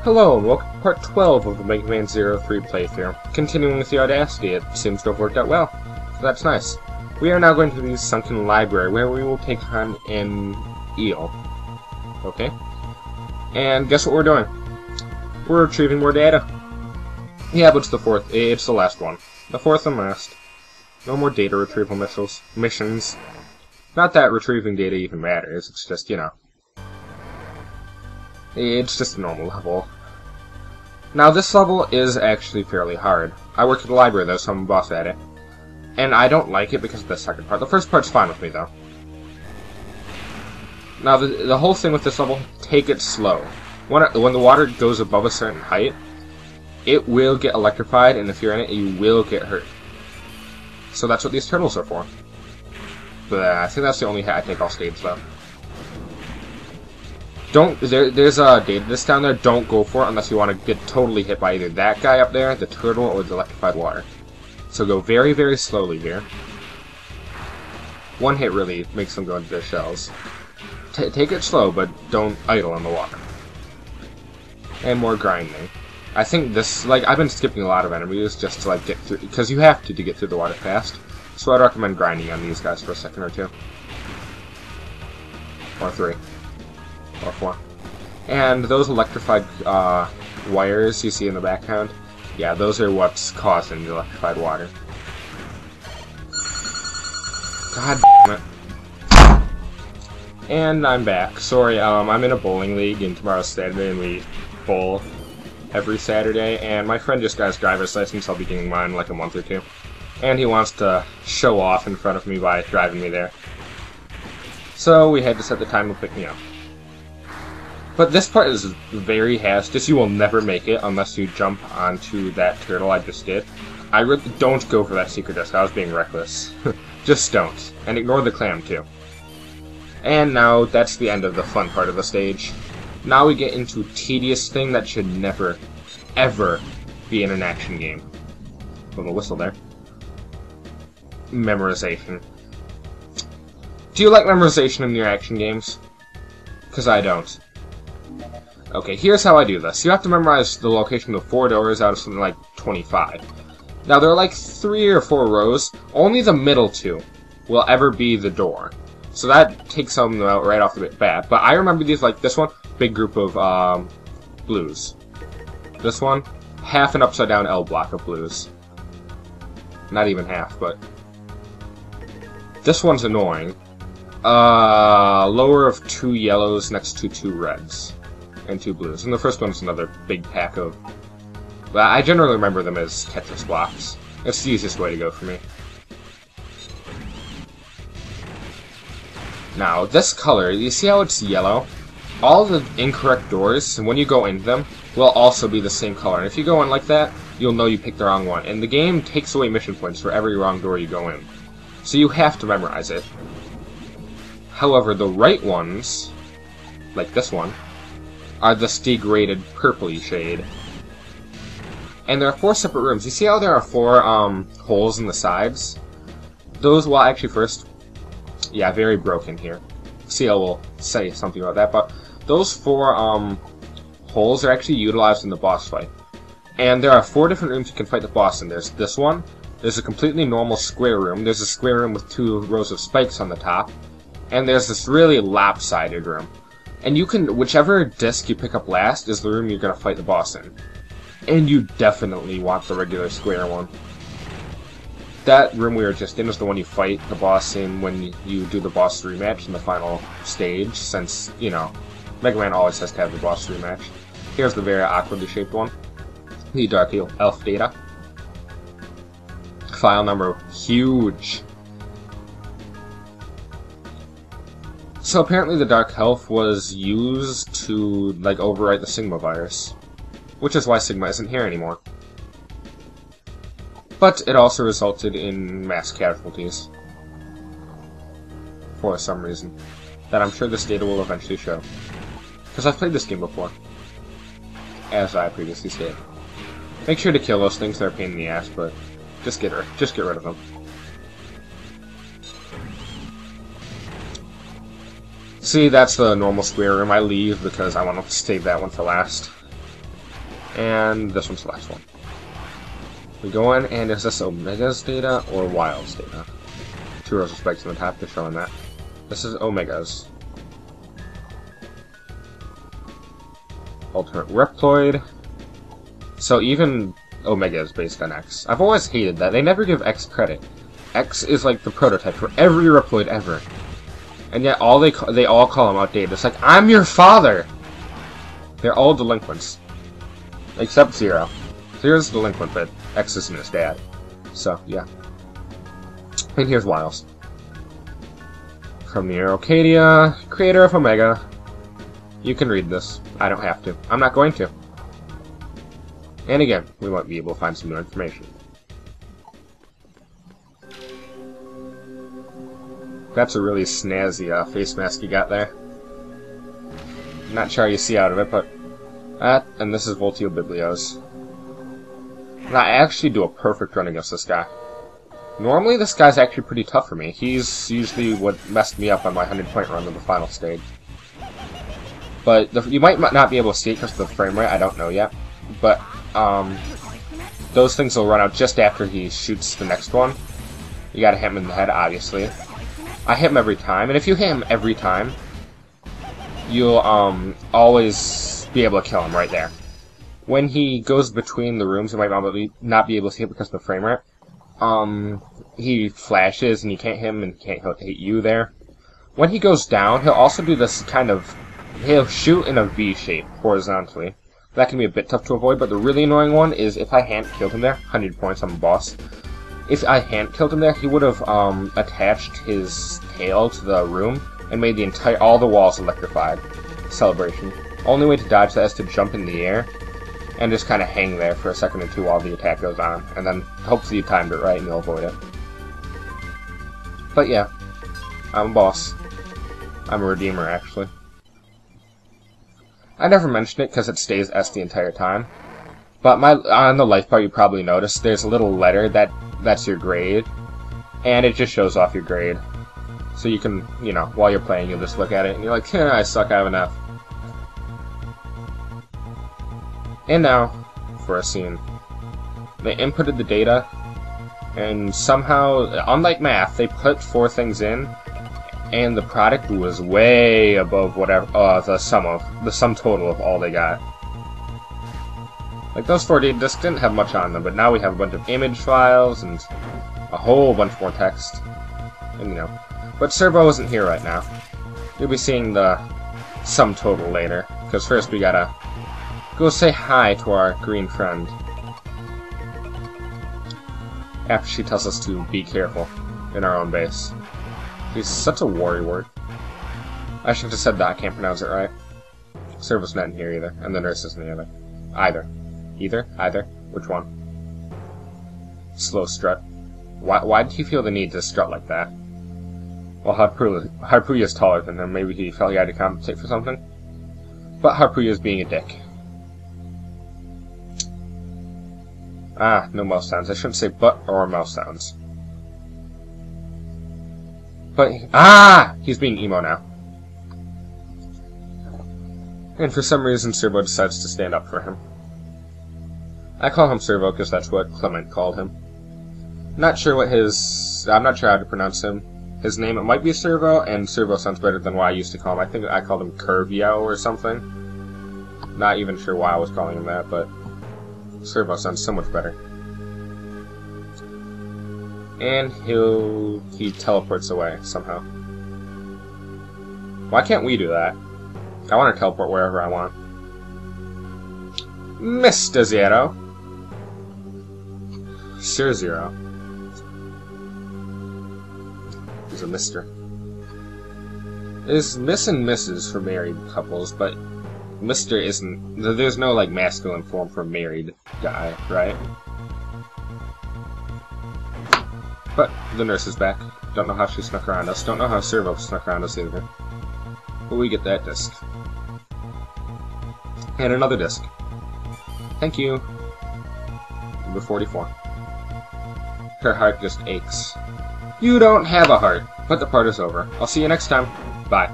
Hello, and welcome to part 12 of the Megaman Zero 3 playthrough. Continuing with the Audacity, it seems to have worked out well, so that's nice. We are now going to the Sunken Library, where we will take on an eel. Okay? And guess what we're doing? We're retrieving more data. Yeah, but it's the last one. The fourth and last. No more data retrieval missions. Not that retrieving data even matters, it's just, you know. It's just a normal level. Now, this level is actually fairly hard. I work at the library, though, so I'm a boss at it. And I don't like it because of the second part. The first part's fine with me, though. Now, the whole thing with this level, take it slow. When the water goes above a certain height, it will get electrified, and if you're in it, you will get hurt. So that's what these turtles are for. But I think that's the only hat I think I'll stage, though. There's a data disc down there, don't go for it unless you want to get totally hit by either that guy up there, the turtle, or the electrified water. So go very, very slowly here. One hit really makes them go into their shells. Take it slow, but don't idle in the water. And more grinding. I think this, I've been skipping a lot of enemies just to, get through, because you have to get through the water fast. So I'd recommend grinding on these guys for a second or two. Or three. Or four. And those electrified wires you see in the background, yeah, those are what's causing the electrified water. God damn it. And I'm back. Sorry, I'm in a bowling league, and tomorrow's Saturday, and we bowl every Saturday, and my friend just got his driver's license. I'll be getting mine in like a month or two. And he wants to show off in front of me by driving me there. So we had to set the time to pick me up. But this part is very hazardous. You will never make it unless you jump onto that turtle I just did. I really don't go for that secret disc. I was being reckless. Just don't. And ignore the clam, too. And now, that's the end of the fun part of the stage. Now we get into a tedious thing that should never, ever be in an action game. Little whistle there. Memorization. Do you like memorization in your action games? Because I don't. Okay, here's how I do this. You have to memorize the location of 4 doors out of something like 25. Now, there are like 3 or 4 rows. Only the middle 2 will ever be the door. So that takes some out right off the bat. But I remember these, like this one, big group of blues. This one, half an upside down L block of blues. Not even half, but... This one's annoying. Lower of 2 yellows next to 2 reds. And 2 blues. And the first one's another big pack of... Well, I generally remember them as Tetris blocks. It's the easiest way to go for me. Now, this color, you see how it's yellow? All the incorrect doors, when you go into them, will also be the same color. And if you go in like that, you'll know you picked the wrong one. And the game takes away mission points for every wrong door you go in. So you have to memorize it. However, the right ones, like this one, are the degraded purpley shade. And there are 4 separate rooms. You see how there are 4 holes in the sides? Those, well, actually first, yeah, very broken here. CL will say something about that, but those 4 holes are actually utilized in the boss fight. And there are 4 different rooms you can fight the boss in. There's this one, there's a completely normal square room, there's a square room with 2 rows of spikes on the top, and there's this really lopsided room. And you can, whichever disc you pick up last is the room you're going to fight the boss in. And you definitely want the regular square one. That room we were just in is the one you fight the boss in when you do the boss rematch in the final stage, since, you know, Mega Man always has to have the boss rematch. Here's the very awkwardly shaped one. The Dark Elf data. File number, huge. So apparently the Dark Elf was used to, overwrite the Sigma virus. Which is why Sigma isn't here anymore. But it also resulted in mass casualties. For some reason. That I'm sure this data will eventually show. Because I've played this game before. As I previously stated. Make sure to kill those things, they're a pain in the ass, but just get rid of them. See, that's the normal square room. I leave because I want to save that one for last. And this one's the last one. We go in, and is this Omega's data or Wild's data? 2 rows of spikes on the top, they're showing that. This is Omega's. Ultimate Reploid. So even Omega is based on X. I've always hated that. They never give X credit. X is like the prototype for every Reploid ever. And yet they all call him outdated. It's like, I'm your father! They're all delinquents. Except Zero. Zero's delinquent, but X isn't his dad. So, yeah. And here's Wiles. From the Arcadia, creator of Omega. You can read this. I don't have to. I'm not going to. And again, we might be able to find some new information. That's a really snazzy face mask you got there. Not sure how you see out of it, but that, and this is Volteel Biblios. And I actually do a perfect run against this guy. Normally, this guy's actually pretty tough for me. He's usually what messed me up on my 100-point run to the final stage. But you might not be able to see it because of the frame rate. I don't know yet. But those things will run out just after he shoots the next one. You gotta hit him in the head, obviously. I hit him every time, and if you hit him every time, you'll always be able to kill him right there. When he goes between the rooms, you might not be able to see it because of the frame rate. He flashes, and you can't hit him, and he can't hit you there. When he goes down, he'll also do this kind of... He'll shoot in a V shape, horizontally. That can be a bit tough to avoid, but the really annoying one is if I hadn't killed him there, 100 points, I'm a boss. If I hadn't killed him there, he would have attached his tail to the room and made all the walls electrified. Celebration. Only way to dodge that is to jump in the air and just kind of hang there for a second or two while the attack goes on, and then hopefully you timed it right and you'll avoid it. But yeah, I'm a boss. I'm a redeemer, actually. I never mention it because it stays S the entire time. But on the life bar, you probably noticed there's a little letter that's your grade, and it just shows off your grade. So you can, you know, while you're playing, you'll just look at it and you're like, I suck, I have an F. And now, for a scene. They inputted the data, and somehow, unlike math, they put 4 things in, and the product was way above whatever the sum total of all they got. Like, those 4 data discs didn't have much on them, but now we have a bunch of image files and a whole bunch more text. And, you know. But Servo isn't here right now. You'll be seeing the sum total later, because first we gotta go say hi to our green friend. After she tells us to be careful in our own base. He's such a warrior. I should have said that, I can't pronounce it right. Servo's not in here either, and the nurse isn't either. Either? Which one? Slow strut. Why did he feel the need to strut like that? Well, Harpooya's taller than him. Maybe he felt he had to compensate for something. But Harpooya's being a dick. Ah, no mouse sounds. I shouldn't say but or mouse sounds. But, he's being emo now. And for some reason, Servo decides to stand up for him. I call him Servo because that's what Clement called him. I'm not sure how to pronounce him. His name, it might be Servo, and Servo sounds better than what I used to call him. I think I called him Curvio or something. Not even sure why I was calling him that, but Servo sounds so much better. And he teleports away somehow. Why can't we do that? I want to teleport wherever I want. Mr. Zero. Sir Zero. He's a Mister. There's Miss and Mrs. for married couples, but Mister isn't. There's no like masculine form for married guy, right? But the nurse is back. Don't know how she snuck around us. Don't know how Servo snuck around us either. But we get that disc. And another disc. Thank you. Number 44. Her heart just aches. You don't have a heart, but the part is over. I'll see you next time. Bye.